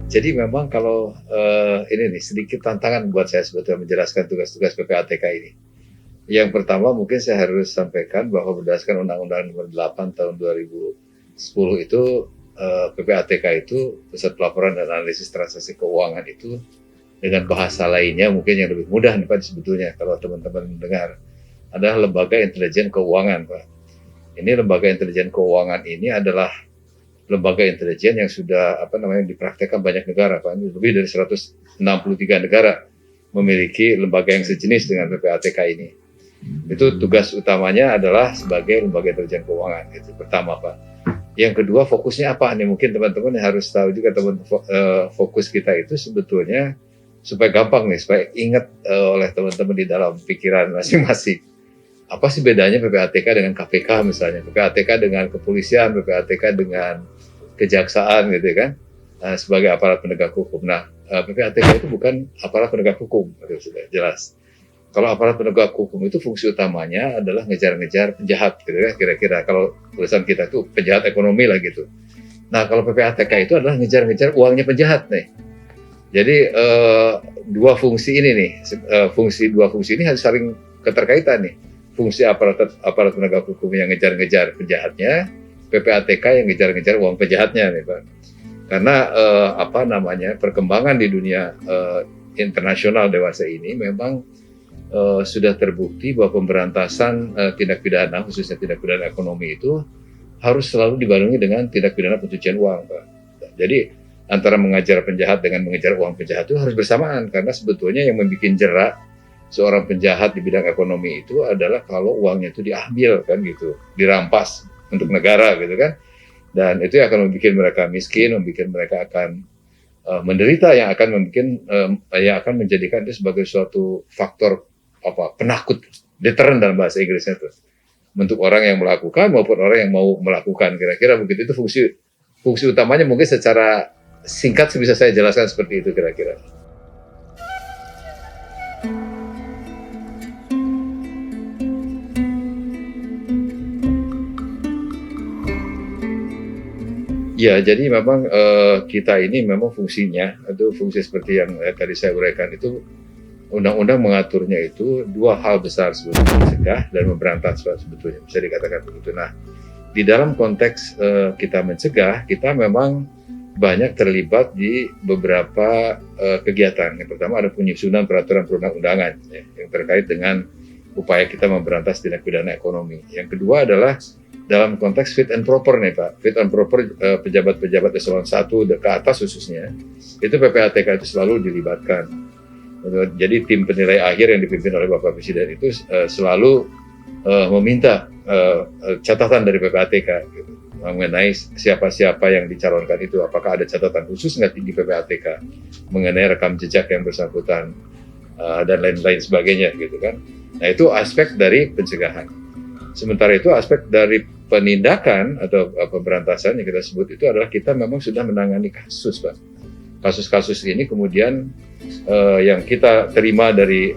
Jadi memang kalau ini nih sedikit tantangan buat saya sebetulnya menjelaskan tugas-tugas PPATK ini. Yang pertama mungkin saya harus sampaikan bahwa berdasarkan Undang-Undang Nomor 8 Tahun 2010 itu PPATK itu Pusat Pelaporan dan Analisis Transaksi Keuangan itu dengan bahasa lainnya mungkin yang lebih mudah nih Pak sebetulnya kalau teman-teman mendengar adalah Lembaga Intelijen Keuangan Pak. Ini Lembaga Intelijen Keuangan ini adalah lembaga intelijen yang sudah dipraktekkan banyak negara Pak. Lebih dari 163 negara memiliki lembaga yang sejenis dengan PPATK ini. Itu tugas utamanya adalah sebagai lembaga intelijen keuangan. Itu pertama Pak. Yang kedua fokusnya apa nih? Mungkin teman-teman harus tahu juga fokus kita itu sebetulnya supaya gampang nih, supaya ingat oleh teman-teman di dalam pikiran masing-masing. Apa sih bedanya PPATK dengan KPK misalnya, PPATK dengan kepolisian, PPATK dengan kejaksaan gitu kan, sebagai aparat penegak hukum. Nah, PPATK itu bukan aparat penegak hukum, itu sudah jelas. Kalau aparat penegak hukum itu fungsi utamanya adalah ngejar-ngejar penjahat, gitu kan, kira-kira. Kalau tulisan kita itu penjahat ekonomi lah gitu. Nah, kalau PPATK itu adalah ngejar-ngejar uangnya penjahat nih. Jadi dua fungsi ini nih, dua fungsi ini harus saling keterkaitan nih. Fungsi aparat penegak hukum yang ngejar-ngejar penjahatnya, PPATK yang ngejar-ngejar uang penjahatnya nih Pak. Karena perkembangan di dunia internasional dewasa ini memang sudah terbukti bahwa pemberantasan tindak pidana, khususnya tindak pidana ekonomi itu harus selalu dibarengi dengan tindak pidana pencucian uang Pak. Jadi antara mengajar penjahat dengan mengejar uang penjahat itu harus bersamaan, karena sebetulnya yang membuat jerak seorang penjahat di bidang ekonomi itu adalah kalau uangnya itu diambil kan gitu, dirampas untuk negara gitu kan, dan itu akan membuat mereka miskin, membuat mereka akan menderita, yang akan menjadikan itu sebagai suatu faktor penakut, deteren dalam bahasa Inggrisnya itu, untuk orang yang melakukan maupun orang yang mau melakukan, kira-kira begitu. Itu fungsi utamanya, mungkin secara singkat bisa saya jelaskan seperti itu kira-kira. Ya, jadi memang kita ini memang fungsinya, itu fungsi seperti yang tadi saya uraikan itu, undang-undang mengaturnya itu dua hal besar sebetulnya, mencegah dan memberantas sebetulnya, bisa dikatakan begitu. Nah, di dalam konteks kita mencegah, kita memang banyak terlibat di beberapa kegiatan. Yang pertama ada penyusunan peraturan perundang-undangan ya, yang terkait dengan upaya kita memberantas tindak pidana ekonomi. Yang kedua adalah dalam konteks fit and proper nih Pak, fit and proper pejabat-pejabat eselon 1 ke atas khususnya, itu PPATK itu selalu dilibatkan. Jadi tim penilai akhir yang dipimpin oleh Bapak Presiden itu selalu meminta catatan dari PPATK gitu, mengenai siapa-siapa yang dicalonkan itu, apakah ada catatan khusus nggak di PPATK mengenai rekam jejak yang bersangkutan dan lain-lain sebagainya gitu kan. Nah, itu aspek dari pencegahan. Sementara itu aspek dari penindakan atau pemberantasan yang kita sebut itu adalah kita memang sudah menangani kasus Pak. Kasus-kasus ini kemudian yang kita terima dari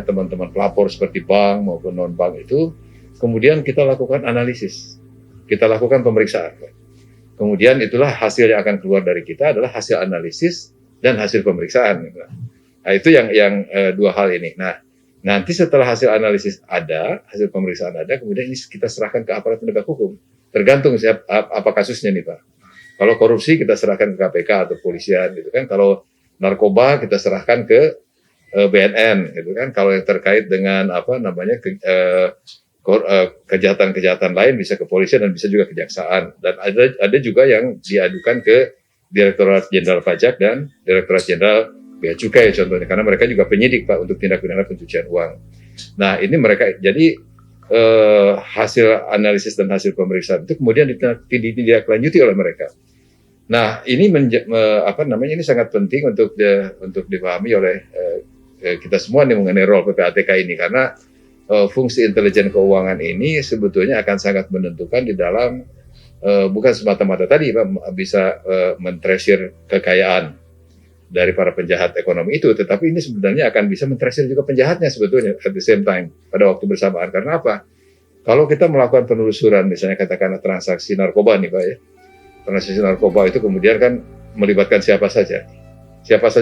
teman-teman pelapor seperti bank maupun non bank itu, kemudian kita lakukan analisis, kita lakukan pemeriksaan. Kemudian itulah hasil yang akan keluar dari kita adalah hasil analisis dan hasil pemeriksaan. Nah, itu yang dua hal ini. Nah, nanti setelah hasil analisis ada, hasil pemeriksaan ada, kemudian ini kita serahkan ke aparat penegak hukum. Tergantung apa kasusnya nih Pak. Kalau korupsi kita serahkan ke KPK atau polisian gitu kan. Kalau narkoba kita serahkan ke BNN gitu kan. Kalau yang terkait dengan kejahatan-kejahatan lain bisa ke polisian dan bisa juga kejaksaan. Dan ada juga yang diadukan ke Direktorat Jenderal Pajak dan Direktorat Jenderal Bea Cukai contohnya, karena mereka juga penyidik Pak untuk tindak pidana pencucian uang. Nah, ini mereka jadi hasil analisis dan hasil pemeriksaan itu kemudian ditindaklanjuti oleh mereka. Nah, ini ini sangat penting untuk dipahami oleh kita semua nih mengenai role PPATK ini, karena fungsi intelijen keuangan ini sebetulnya akan sangat menentukan di dalam bukan semata-mata tadi Pak bisa mentresir kekayaan dari para penjahat ekonomi itu, tetapi ini sebenarnya akan bisa mentresir juga penjahatnya sebetulnya at the same time, pada waktu bersamaan. Karena apa? Kalau kita melakukan penelusuran, misalnya katakanlah transaksi narkoba nih Pak ya, transaksi narkoba itu kemudian kan melibatkan siapa saja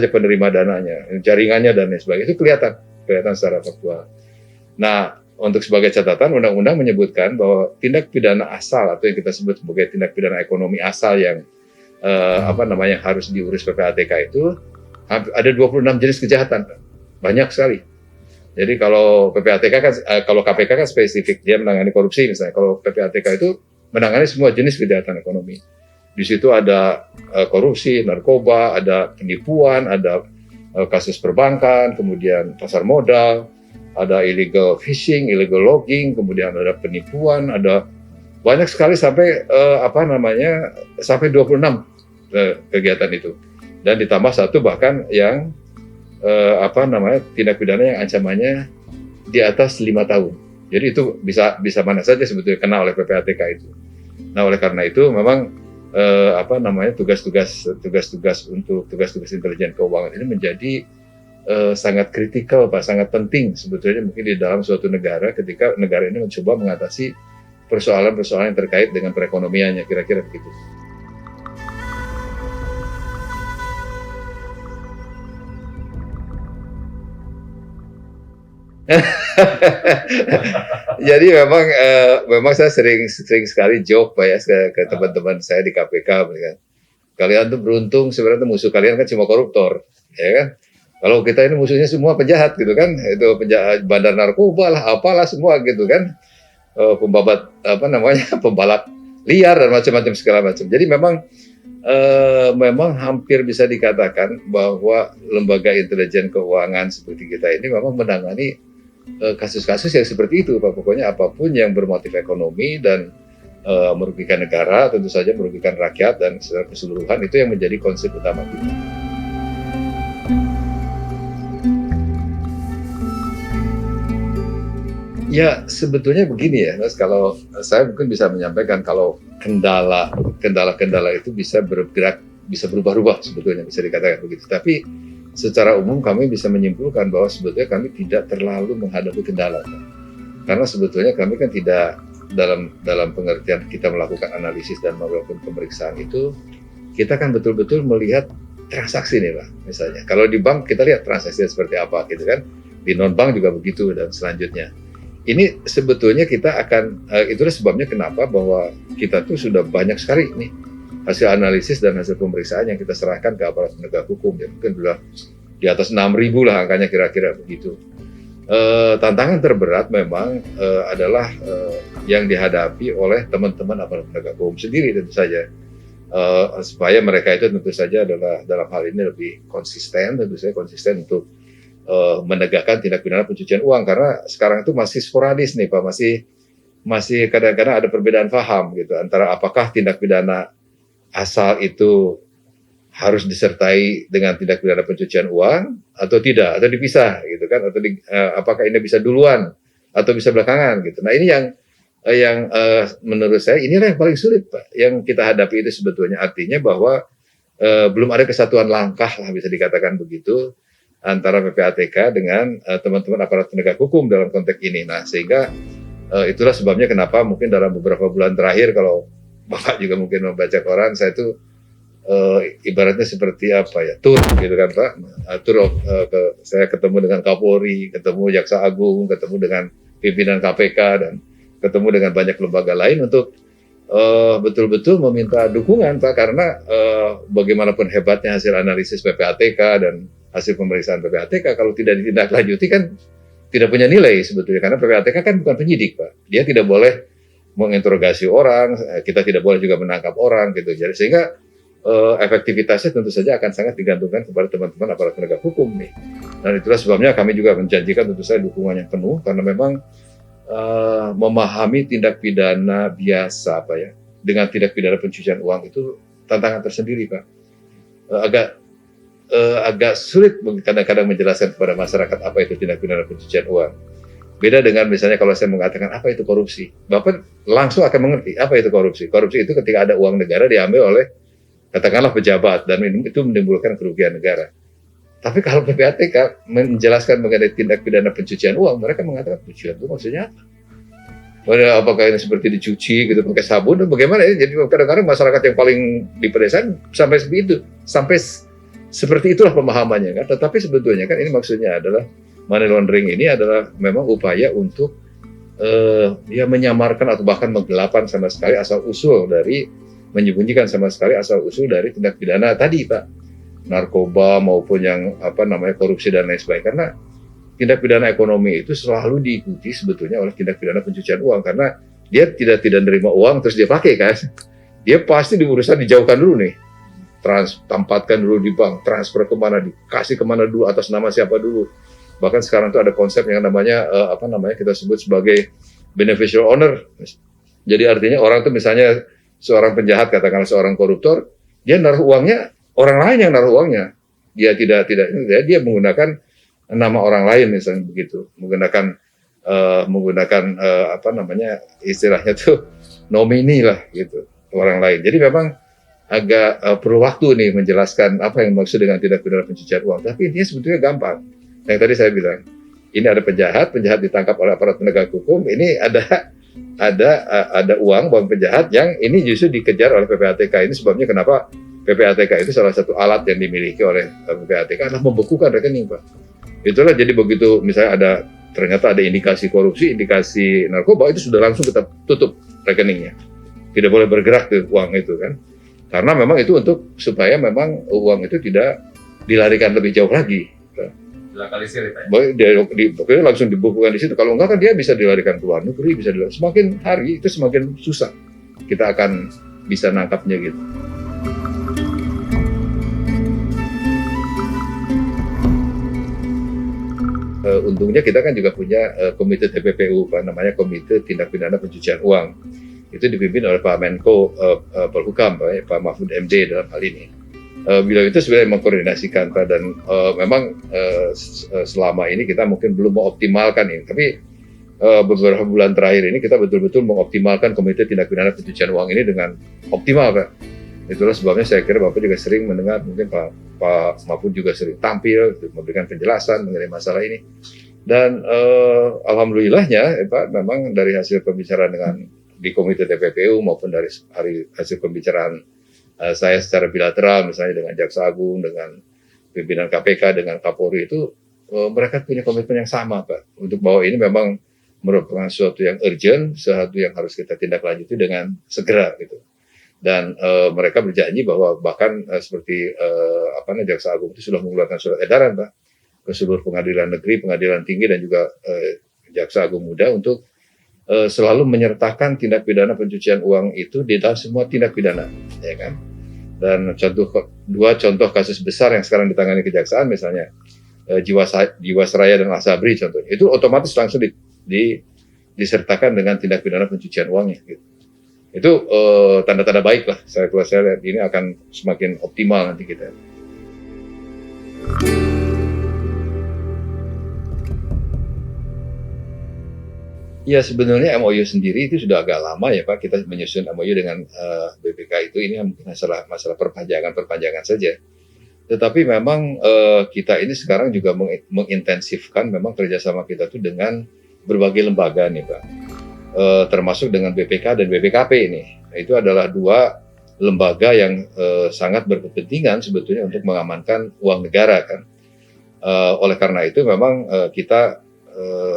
penerima dananya, jaringannya dan lain sebagainya, itu kelihatan secara faktual. Nah, untuk sebagai catatan, undang-undang menyebutkan bahwa tindak pidana asal atau yang kita sebut sebagai tindak pidana ekonomi asal yang harus diurus PPATK itu ada 26 jenis kejahatan, banyak sekali. Jadi kalau PPATK kan, kalau KPK kan spesifik, dia menangani korupsi misalnya. Kalau PPATK itu menangani semua jenis kejahatan ekonomi. Di situ ada korupsi, narkoba, ada penipuan, ada kasus perbankan, kemudian pasar modal, ada illegal fishing, illegal logging, kemudian ada penipuan, ada banyak sekali sampai sampai 26 kegiatan itu. Dan ditambah satu bahkan yang tindak pidana yang ancamannya di atas 5 tahun. Jadi itu bisa mana saja sebetulnya kena oleh PPATK itu. Nah, oleh karena itu memang tugas-tugas intelijen keuangan ini menjadi sangat kritikal, Pak, sangat penting sebetulnya mungkin di dalam suatu negara ketika negara ini mencoba mengatasi persoalan-persoalan yang terkait dengan perekonomiannya, kira-kira begitu. Jadi memang saya sering sekali joke Pak ya ke teman-teman saya di KPK, kan. Kalian tuh beruntung, sebenarnya musuh kalian kan cuma koruptor, ya kan? Kalau kita ini musuhnya semua penjahat gitu kan, itu penjahat bandar narkoba lah, apalah semua gitu kan, pembalap liar dan macam-macam segala macam. Jadi memang hampir bisa dikatakan bahwa lembaga intelijen keuangan seperti kita ini memang menangani kasus-kasus yang seperti itu, Pak. Pokoknya apapun yang bermotif ekonomi dan merugikan negara, tentu saja merugikan rakyat dan secara keseluruhan, itu yang menjadi konsep utama kita. Ya, sebetulnya begini ya, Mas, kalau saya mungkin bisa menyampaikan kalau kendala-kendala itu bisa bergerak, bisa berubah-ubah sebetulnya, bisa dikatakan begitu. Tapi secara umum kami bisa menyimpulkan bahwa sebetulnya kami tidak terlalu menghadapi kendala. Karena sebetulnya kami kan tidak dalam pengertian kita melakukan analisis dan melakukan pemeriksaan itu, kita kan betul-betul melihat transaksi nih, Pak. Misalnya, kalau di bank kita lihat transaksinya seperti apa gitu kan. Di non-bank juga begitu dan selanjutnya. Ini sebetulnya kita akan, itulah sebabnya kenapa bahwa kita tuh sudah banyak sekali nih hasil analisis dan hasil pemeriksaan yang kita serahkan ke aparat penegak hukum. Ya mungkin sudah di atas 6.000 lah angkanya kira-kira begitu. Tantangan terberat memang adalah yang dihadapi oleh teman-teman aparat penegak hukum sendiri tentu saja. Supaya mereka itu tentu saja adalah dalam hal ini lebih konsisten, tentu saja konsisten untuk menegakkan tindak pidana pencucian uang, karena sekarang itu masih sporadis nih Pak, masih kadang-kadang ada perbedaan paham gitu antara apakah tindak pidana asal itu harus disertai dengan tindak pidana pencucian uang atau tidak, atau dipisah gitu kan, atau apakah ini bisa duluan atau bisa belakangan gitu. Nah, ini yang menurut saya inilah yang paling sulit Pak, yang kita hadapi itu sebetulnya, artinya bahwa belum ada kesatuan langkah lah bisa dikatakan begitu antara PPATK dengan teman-teman aparat penegak hukum dalam konteks ini. Nah, sehingga itulah sebabnya kenapa mungkin dalam beberapa bulan terakhir, kalau Bapak juga mungkin membaca koran, saya itu ibaratnya seperti apa ya, tur gitu kan Pak. Saya ketemu dengan Kapolri, ketemu Jaksa Agung, ketemu dengan pimpinan KPK, dan ketemu dengan banyak lembaga lain untuk betul-betul meminta dukungan Pak, karena bagaimanapun hebatnya hasil analisis PPATK dan hasil pemeriksaan PPATK, kalau tidak ditindaklanjuti kan tidak punya nilai sebetulnya, karena PPATK kan bukan penyidik Pak, dia tidak boleh menginterogasi orang, kita tidak boleh juga menangkap orang gitu. Jadi sehingga efektivitasnya tentu saja akan sangat digantungkan kepada teman-teman aparat penegak hukum nih. Dan itulah sebabnya kami juga menjanjikan tentu saja dukungan yang penuh, karena memang memahami tindak pidana biasa Pak ya dengan tindak pidana pencucian uang itu tantangan tersendiri Pak. Agak sulit kadang-kadang menjelaskan kepada masyarakat apa itu tindak pidana pencucian uang. Beda dengan misalnya kalau saya mengatakan apa itu korupsi, Bapak langsung akan mengerti apa itu korupsi. Korupsi itu ketika ada uang negara diambil oleh katakanlah pejabat dan itu menimbulkan kerugian negara. Tapi kalau PPATK menjelaskan mengenai tindak pidana pencucian uang, mereka mengatakan pencucian itu maksudnya apa? apakah ini seperti dicuci gitu pakai sabun, bagaimana ya? Jadi kadang-kadang masyarakat yang paling di pedesaan sampai seperti itu, sampai seperti itulah pemahamannya kan. Tetapi sebetulnya kan ini maksudnya adalah money laundering ini adalah memang upaya untuk ya menyamarkan atau bahkan menggelapkan sama sekali asal usul dari, menyembunyikan sama sekali asal usul dari tindak pidana tadi, Pak, narkoba maupun yang korupsi dan lain sebagainya. Karena tindak pidana ekonomi itu selalu diikuti sebetulnya oleh tindak pidana pencucian uang, karena dia tidak menerima uang terus dia pakai kan, dia pasti diurusan dijauhkan dulu nih, tempatkan dulu di bank, transfer kemana, dikasih kemana dulu, atas nama siapa dulu. Bahkan sekarang tuh ada konsep yang namanya kita sebut sebagai beneficial owner. Jadi artinya orang tuh misalnya seorang penjahat, katakanlah seorang koruptor, dia naruh uangnya, orang lain yang naruh uangnya. Dia dia menggunakan nama orang lain misalnya begitu, menggunakan istilahnya tuh nomini lah gitu, orang lain. Jadi memang agak perlu waktu nih menjelaskan apa yang maksud dengan tindak pidana pencucian uang. Tapi intinya sebetulnya gampang. Yang tadi saya bilang, ini ada penjahat ditangkap oleh aparat penegak hukum, ini ada uang penjahat yang ini justru dikejar oleh PPATK. Ini sebabnya kenapa PPATK itu salah satu alat yang dimiliki oleh PPATK adalah membekukan rekening, Pak. Itulah, jadi begitu misalnya ternyata ada indikasi korupsi, indikasi narkoba, itu sudah langsung kita tutup rekeningnya. Tidak boleh bergerak tuh uang itu kan. Karena memang itu untuk supaya memang uang itu tidak dilarikan lebih jauh lagi. Lokalisir ya, pokoknya langsung dibukukan di situ. Kalau enggak kan dia bisa dilarikan ke luar negeri, bisa dilarikan. Semakin hari itu semakin susah kita akan bisa nangkapnya gitu. Untungnya kita kan juga punya komite TPPU, namanya Komite Tindak Pidana Pencucian Uang. Itu dipimpin oleh Pak Menko Polhukam, Pak Mahfud MD dalam hal ini. Beliau itu sebenarnya mengkoordinasikan, Pak, dan memang selama ini kita mungkin belum mengoptimalkan ini, tapi beberapa bulan terakhir ini kita betul-betul mengoptimalkan Komite Tindak Pidana Pencucian Uang ini dengan optimal, Pak. Itulah sebabnya saya kira Bapak juga sering mendengar, mungkin Pak Mahfud juga sering tampil untuk memberikan penjelasan mengenai masalah ini. Dan alhamdulillahnya, Pak, memang dari hasil pembicaraan di Komite TPPU maupun dari hasil pembicaraan saya secara bilateral misalnya dengan Jaksa Agung, dengan pimpinan KPK, dengan Kapolri, itu mereka punya komitmen yang sama, Pak, untuk bahwa ini memang merupakan sesuatu yang urgent, sesuatu yang harus kita tindak lanjuti dengan segera gitu. Dan mereka berjanji bahwa bahkan seperti Jaksa Agung itu sudah mengeluarkan surat edaran, Pak, ke seluruh pengadilan negeri, pengadilan tinggi, dan juga Jaksa Agung Muda untuk selalu menyertakan tindak pidana pencucian uang itu di dalam semua tindak pidana, ya kan? Dan dua contoh kasus besar yang sekarang ditangani Kejaksaan, misalnya Jiwasraya dan Asabri contohnya, itu otomatis langsung disertakan dengan tindak pidana pencucian uangnya. Gitu. Itu tanda-tanda baik lah. Kalau saya lihat ini akan semakin optimal nanti kita. Ya, sebenarnya MOU sendiri itu sudah agak lama ya, Pak. Kita menyusun MOU dengan BPK itu, ini mungkin masalah perpanjangan saja. Tetapi memang kita ini sekarang juga mengintensifkan memang kerjasama kita itu dengan berbagai lembaga nih, Pak. Termasuk dengan BPK dan BPKP ini. Itu adalah dua lembaga yang sangat berkepentingan sebetulnya untuk mengamankan uang negara kan. Oleh karena itu memang kita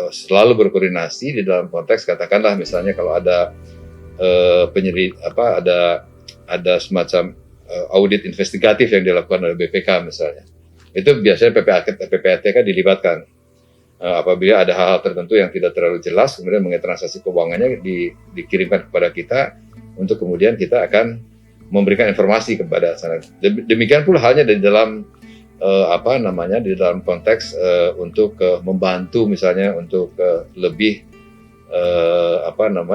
selalu berkoordinasi di dalam konteks, katakanlah misalnya kalau ada ada semacam audit investigatif yang dilakukan oleh BPK misalnya, itu biasanya PPATK dilibatkan. Apabila ada hal-hal tertentu yang tidak terlalu jelas, kemudian mengenai transaksi keuangannya dikirimkan kepada kita, untuk kemudian kita akan memberikan informasi kepada sana. Demikian pula halnya di dalam di dalam konteks untuk membantu misalnya untuk lebih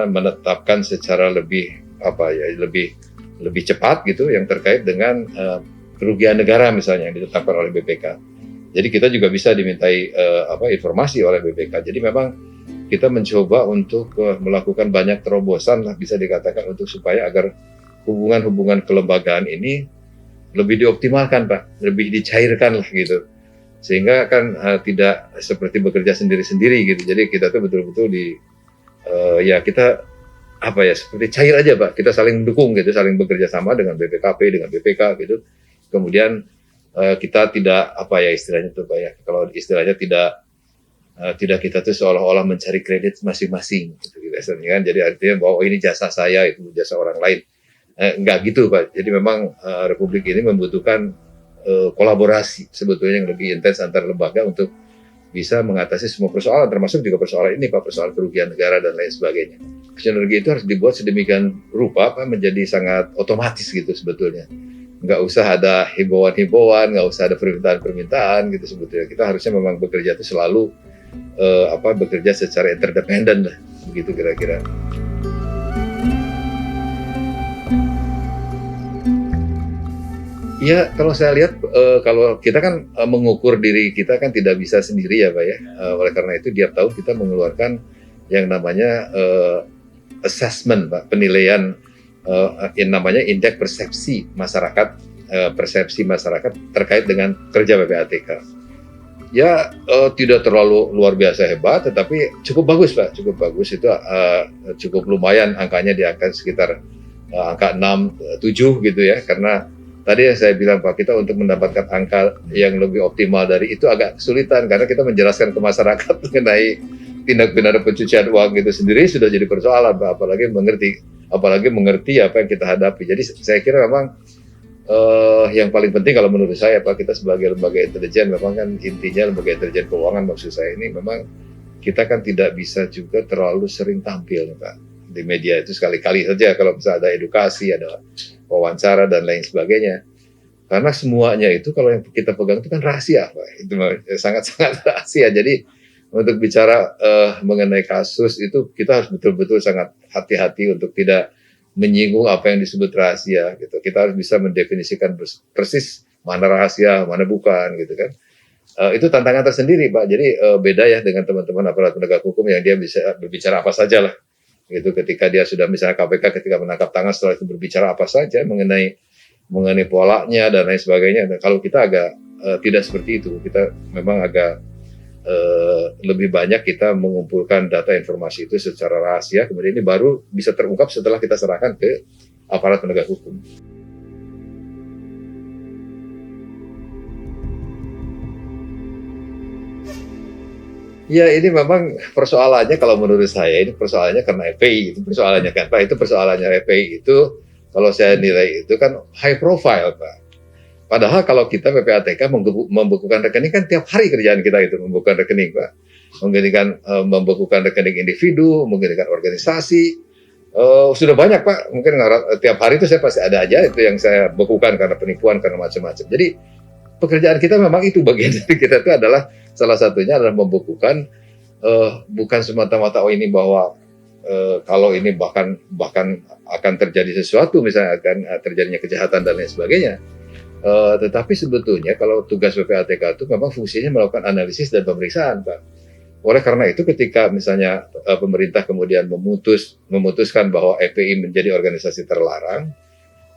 menetapkan secara lebih cepat gitu yang terkait dengan kerugian negara misalnya yang ditetapkan oleh BPK. Jadi kita juga bisa dimintai informasi oleh BPK. Jadi memang kita mencoba untuk melakukan banyak terobosan lah, bisa dikatakan, untuk supaya agar hubungan-hubungan kelembagaan ini lebih dioptimalkan, Pak, lebih dicairkan lah gitu, sehingga kan tidak seperti bekerja sendiri-sendiri gitu. Jadi kita tuh betul-betul ya kita apa ya seperti cair aja Pak, kita saling mendukung gitu, saling bekerja sama dengan BPKP, dengan BPK gitu. Kemudian kita tidak apa ya istilahnya tuh Pak ya, kalau istilahnya tidak kita tuh seolah-olah mencari kredit masing-masing gitu biasanya kan. Jadi artinya bahwa ini jasa saya, itu jasa orang lain. Enggak gitu Pak. Jadi memang Republik ini membutuhkan kolaborasi sebetulnya yang lebih intens antar lembaga untuk bisa mengatasi semua persoalan, termasuk juga persoalan ini Pak, persoalan kerugian negara dan lain sebagainya. Sinergi itu harus dibuat sedemikian rupa Pak, menjadi sangat otomatis gitu sebetulnya. Nggak usah ada himbauan-himbauan, nggak usah ada permintaan-permintaan gitu sebetulnya. Kita harusnya memang bekerja itu selalu bekerja secara interdependen lah, begitu kira-kira. Ya, kalau saya lihat, kalau kita kan mengukur diri kita kan tidak bisa sendiri ya Pak ya. Oleh karena itu tiap tahun kita mengeluarkan yang namanya assessment Pak, penilaian yang namanya indeks persepsi masyarakat terkait dengan kerja PPATK. Ya, tidak terlalu luar biasa hebat, tetapi cukup bagus Pak, cukup bagus. Itu cukup lumayan angkanya di angka sekitar angka 6, 7 gitu ya, karena tadi yang saya bilang Pak, kita untuk mendapatkan angka yang lebih optimal dari itu agak kesulitan karena kita menjelaskan ke masyarakat mengenai tindak pidana pencucian uang itu sendiri sudah jadi persoalan Pak, apalagi mengerti apa yang kita hadapi. Jadi saya kira memang yang paling penting kalau menurut saya Pak, kita sebagai lembaga intelijen memang kan intinya lembaga intelijen keuangan maksud saya ini memang kita kan tidak bisa juga terlalu sering tampil Pak di media itu, sekali-kali saja kalau bisa ada edukasi, ada wawancara dan lain sebagainya. Karena semuanya itu kalau yang kita pegang itu kan rahasia Pak. Itu sangat-sangat rahasia. Jadi untuk bicara mengenai kasus itu kita harus betul-betul sangat hati-hati untuk tidak menyinggung apa yang disebut rahasia gitu. Kita harus bisa mendefinisikan persis mana rahasia, mana bukan gitu kan. Itu tantangan tersendiri Pak. Jadi beda ya dengan teman-teman aparat penegak hukum yang dia bisa berbicara apa saja lah. Gitu, ketika dia sudah misalnya KPK ketika menangkap tangan setelah itu berbicara apa saja mengenai polanya dan lain sebagainya. Dan kalau kita agak tidak seperti itu, kita memang agak lebih banyak kita mengumpulkan data informasi itu secara rahasia, kemudian ini baru bisa terungkap setelah kita serahkan ke aparat penegak hukum. Ya ini memang persoalannya kalau menurut saya ini persoalannya karena FPI, itu persoalannya kan Pak, itu persoalannya FPI itu kalau saya nilai itu kan high profile Pak. Padahal kalau kita PPATK membekukan rekening kan tiap hari kerjaan kita itu membekukan rekening Pak. Membekukan rekening individu, membekukan organisasi, sudah banyak Pak, mungkin tiap hari itu saya pasti ada aja itu yang saya bekukan karena penipuan, karena macam-macam. Jadi pekerjaan kita memang itu bagian dari kita itu adalah salah satunya adalah membekukan bukan semata-mata ini bahwa kalau ini bahkan akan terjadi sesuatu misalnya akan terjadinya kejahatan dan lain sebagainya. Tetapi sebetulnya kalau tugas PPATK itu memang fungsinya melakukan analisis dan pemeriksaan Pak. Oleh karena itu ketika misalnya pemerintah kemudian memutuskan bahwa FPI menjadi organisasi terlarang,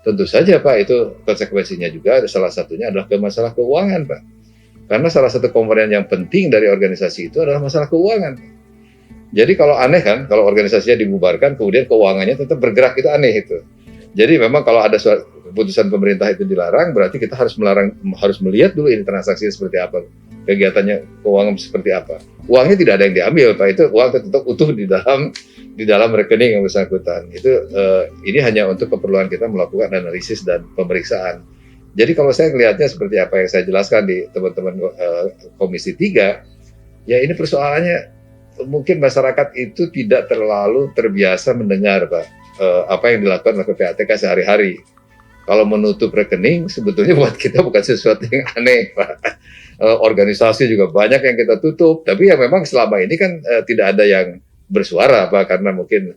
tentu saja Pak itu konsekuensinya juga salah satunya adalah masalah keuangan Pak. Karena salah satu komponen yang penting dari organisasi itu adalah masalah keuangan. Jadi kalau aneh kan, kalau organisasinya dibubarkan, kemudian keuangannya tetap bergerak, itu aneh itu. Jadi memang kalau ada keputusan pemerintah itu dilarang, berarti kita harus melihat dulu ini transaksinya seperti apa, kegiatannya keuangan seperti apa. Uangnya tidak ada yang diambil Pak, itu uang tetap utuh di dalam rekening yang bersangkutan. Itu ini hanya untuk keperluan kita melakukan analisis dan pemeriksaan. Jadi kalau saya melihatnya seperti apa yang saya jelaskan di teman-teman Komisi 3, ya ini persoalannya mungkin masyarakat itu tidak terlalu terbiasa mendengar Pak apa yang dilakukan oleh PPATK sehari-hari. Kalau menutup rekening sebetulnya buat kita bukan sesuatu yang aneh Pak. Organisasi juga banyak yang kita tutup, tapi ya memang selama ini kan tidak ada yang bersuara Pak, karena mungkin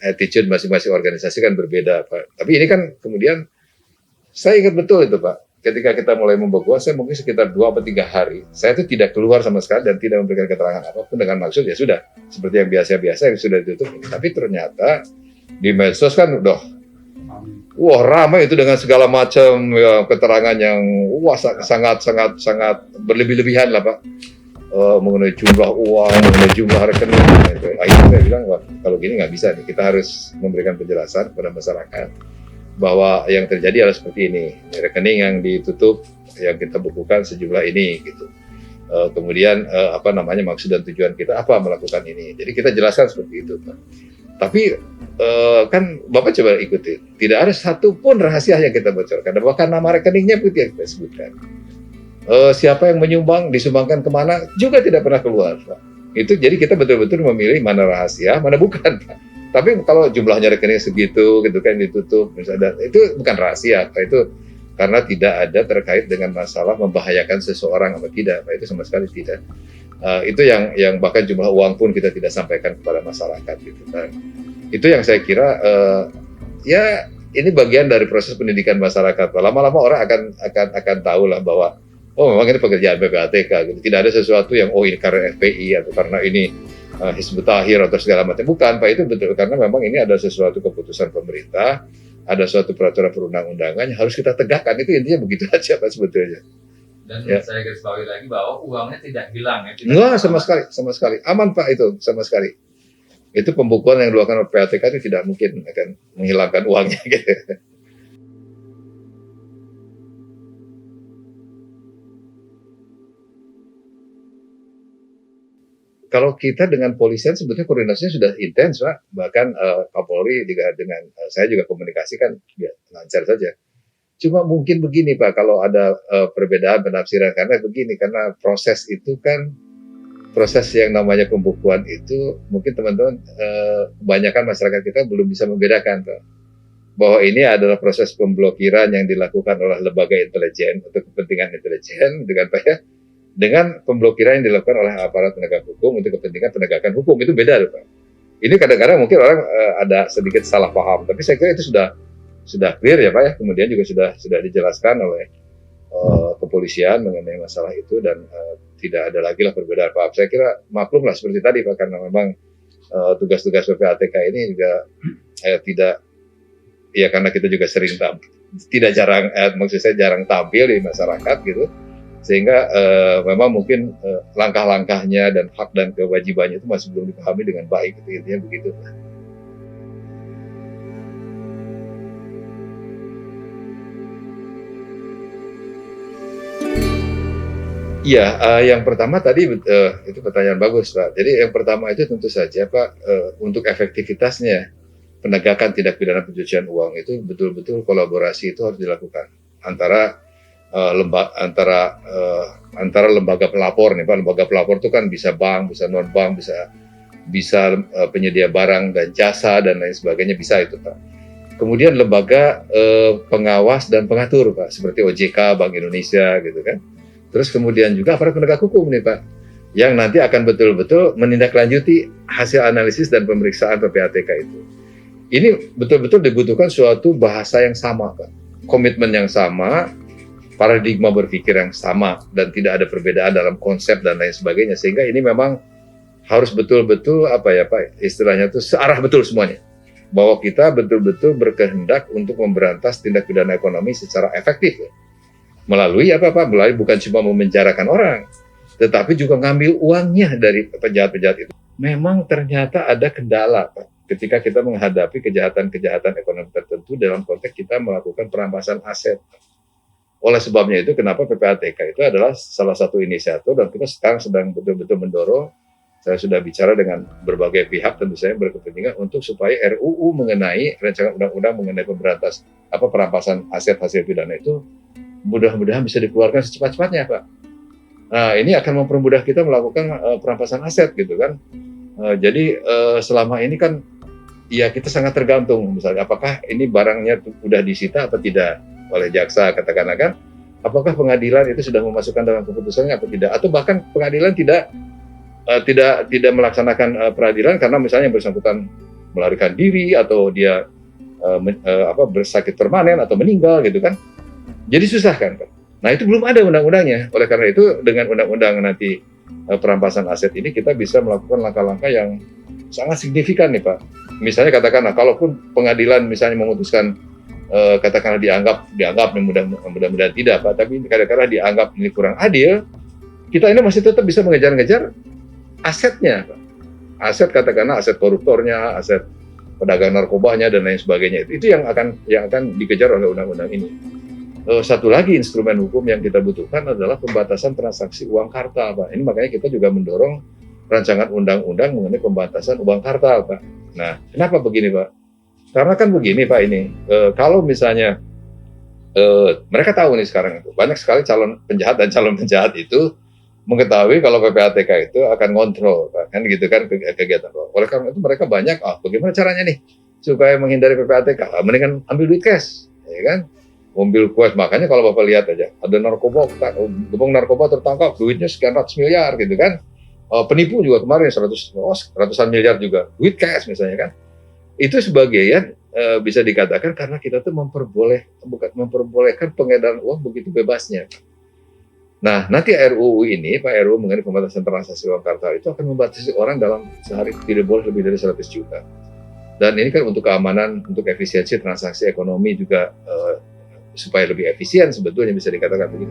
attitude masing-masing organisasi kan berbeda Pak. Tapi ini kan kemudian saya ingat betul itu Pak. Ketika kita mulai membekuan, saya mungkin sekitar 2 atau 3 hari. Saya itu tidak keluar sama sekali dan tidak memberikan keterangan apapun dengan maksud ya sudah seperti yang biasa-biasa yang sudah ditutup. Tapi ternyata di medsos kan udah wah ramai itu dengan segala macam ya, keterangan yang sangat berlebih-lebihan lah Pak. mengenai jumlah uang, mengenai jumlah rekening. Gitu. Akhirnya saya bilang, wah, kalau gini nggak bisa nih, kita harus memberikan penjelasan kepada masyarakat bahwa yang terjadi adalah seperti ini, rekening yang ditutup, yang kita bukukan sejumlah ini, gitu. Kemudian apa namanya maksud dan tujuan kita apa melakukan ini. Jadi kita jelaskan seperti itu, Pak. Tapi kan Bapak coba ikuti, tidak ada satupun rahasia yang kita bocorkan, bahkan nama rekeningnya pun tidak kita sebutkan. Siapa yang menyumbang, disumbangkan kemana juga tidak pernah keluar, Pak. Itu jadi kita betul-betul memilih mana rahasia, mana bukan, Pak. Tapi kalau jumlahnya rekening segitu, gitu kan ditutup, misalnya itu bukan rahasia, Pak. Itu karena tidak ada terkait dengan masalah membahayakan seseorang atau tidak, Pak. Itu sama sekali tidak. Itu yang bahkan jumlah uang pun kita tidak sampaikan kepada masyarakat, gitu kan. Itu yang saya kira ya ini bagian dari proses pendidikan masyarakat. Lama-lama orang akan tahu lah bahwa oh memang ini pekerjaan PPATK gitu. Tidak ada sesuatu yang oh ini karena FPI atau karena ini Hizbut Tahrir atau segala macam. Bukan, Pak, itu betul karena memang ini ada sesuatu keputusan pemerintah, ada suatu peraturan perundang-undangan yang harus kita tegakkan. Itu intinya begitu aja, Pak, sebetulnya. Dan Ya. saya garis bawahi lagi bahwa uangnya tidak hilang ya. Enggak, sama sekali. Aman, Pak, itu sama sekali. Itu pembukuan yang dilakukan oleh PPATK itu tidak mungkin akan menghilangkan uangnya gitu. Kalau kita dengan polisian sebetulnya koordinasinya sudah intens, Pak. Bahkan Kapolri juga dengan saya juga komunikasi kan ya, lancar saja. Cuma mungkin begini, Pak, kalau ada perbedaan penafsiran karena begini, karena proses itu kan proses yang namanya pembukuan itu mungkin teman-teman kebanyakan masyarakat kita belum bisa membedakan, Pak, bahwa ini adalah proses pemblokiran yang dilakukan oleh lembaga intelijen untuk kepentingan intelijen dengan Pak ya. Dengan pemblokiran yang dilakukan oleh aparat penegak hukum untuk kepentingan penegakan hukum itu beda, Pak. Ini kadang-kadang mungkin orang ada sedikit salah paham, tapi saya kira itu sudah clear ya, Pak ya. Kemudian juga sudah dijelaskan oleh kepolisian mengenai masalah itu dan tidak ada lagi lah perbedaan paham. Saya kira maklum lah seperti tadi, Pak, karena memang tugas-tugas PPATK ini juga tidak ya karena kita juga sering tidak jarang maksud saya jarang tampil di masyarakat gitu. Sehingga memang mungkin langkah-langkahnya dan hak dan kewajibannya itu masih belum dipahami dengan baik, gitu, intinya begitu. Iya, yang pertama tadi itu pertanyaan bagus, Pak. Jadi yang pertama itu tentu saja, Pak, untuk efektivitasnya penegakan tindak pidana pencucian uang itu betul-betul kolaborasi itu harus dilakukan antara antara lembaga pelapor nih, Pak. Lembaga pelapor itu kan bisa bank, bisa non bank, bisa penyedia barang dan jasa dan lain sebagainya, bisa itu, Pak. Kemudian lembaga pengawas dan pengatur, Pak, seperti OJK, Bank Indonesia gitu kan. Terus kemudian juga aparat penegak hukum nih, Pak, yang nanti akan betul-betul menindaklanjuti hasil analisis dan pemeriksaan PPATK itu. Ini betul-betul dibutuhkan suatu bahasa yang sama, Pak. Komitmen yang sama, paradigma berpikir yang sama, dan tidak ada perbedaan dalam konsep dan lain sebagainya, sehingga ini memang harus betul-betul apa ya, Pak, istilahnya itu searah betul semuanya, bahwa kita betul-betul berkehendak untuk memberantas tindak pidana ekonomi secara efektif ya. Melalui apa, Pak? Melalui bukan cuma memenjarakan orang, tetapi juga ngambil uangnya dari penjahat-penjahat itu. Memang ternyata ada kendala, Pak, ketika kita menghadapi kejahatan-kejahatan ekonomi tertentu dalam konteks kita melakukan perampasan aset. Oleh sebabnya itu, kenapa PPATK itu adalah salah satu inisiator dan kita sekarang sedang betul-betul mendorong. Saya sudah bicara dengan berbagai pihak, tentu saya berkepentingan untuk supaya RUU mengenai rancangan undang-undang mengenai perampasan aset hasil pidana itu mudah-mudahan bisa dikeluarkan secepat-cepatnya, Pak. Nah, ini akan mempermudah kita melakukan perampasan aset gitu kan. Jadi selama ini kan ya kita sangat tergantung, misalnya apakah ini barangnya sudah disita atau tidak oleh jaksa, katakanlah kan, apakah pengadilan itu sudah memasukkan dalam keputusannya atau tidak, atau bahkan pengadilan tidak melaksanakan peradilan karena misalnya yang bersangkutan melarikan diri atau dia bersakit permanen atau meninggal gitu kan, jadi susah kan, Pak. Nah itu belum ada undang-undangnya, oleh karena itu dengan undang-undang nanti perampasan aset ini kita bisa melakukan langkah-langkah yang sangat signifikan nih, Pak. Misalnya katakanlah kalaupun pengadilan misalnya memutuskan katakanlah dianggap mudah-mudahan tidak, Pak, tapi kadang-kadang dianggap ini kurang adil, kita ini masih tetap bisa mengejar-ngejar asetnya, Pak. Aset katakanlah aset koruptornya, aset pedagang narkobanya dan lain sebagainya. Itu yang akan dikejar oleh undang-undang ini. Satu lagi instrumen hukum yang kita butuhkan adalah pembatasan transaksi uang kartal, Pak. Ini makanya kita juga mendorong rancangan undang-undang mengenai pembatasan uang kartal, Pak. Nah, kenapa begini, Pak? Karena kan begini, Pak, ini kalau misalnya mereka tahu nih sekarang itu banyak sekali calon penjahat dan calon penjahat itu mengetahui kalau PPATK itu akan ngontrol, Pak. Kan gitu kan kegiatan. Oleh karena itu mereka banyak, bagaimana caranya nih supaya menghindari PPATK? Mendingan ambil duit cash, ya kan? Mobil kuas, makanya kalau Bapak lihat aja, ada narkoba, gembong narkoba tertangkap, duitnya sekian ratus miliar gitu kan. Penipu juga kemarin ratusan miliar juga, duit cash misalnya kan. Itu sebagian bisa dikatakan karena kita tuh memperbolehkan pengedaran uang begitu bebasnya. Nah, nanti RUU ini, Pak, RUU mengenai pembatasan transaksi uang kartal itu akan membatasi orang dalam sehari tidak boleh lebih dari 100 juta. Dan ini kan untuk keamanan, untuk efisiensi transaksi ekonomi juga supaya lebih efisien sebetulnya bisa dikatakan begitu.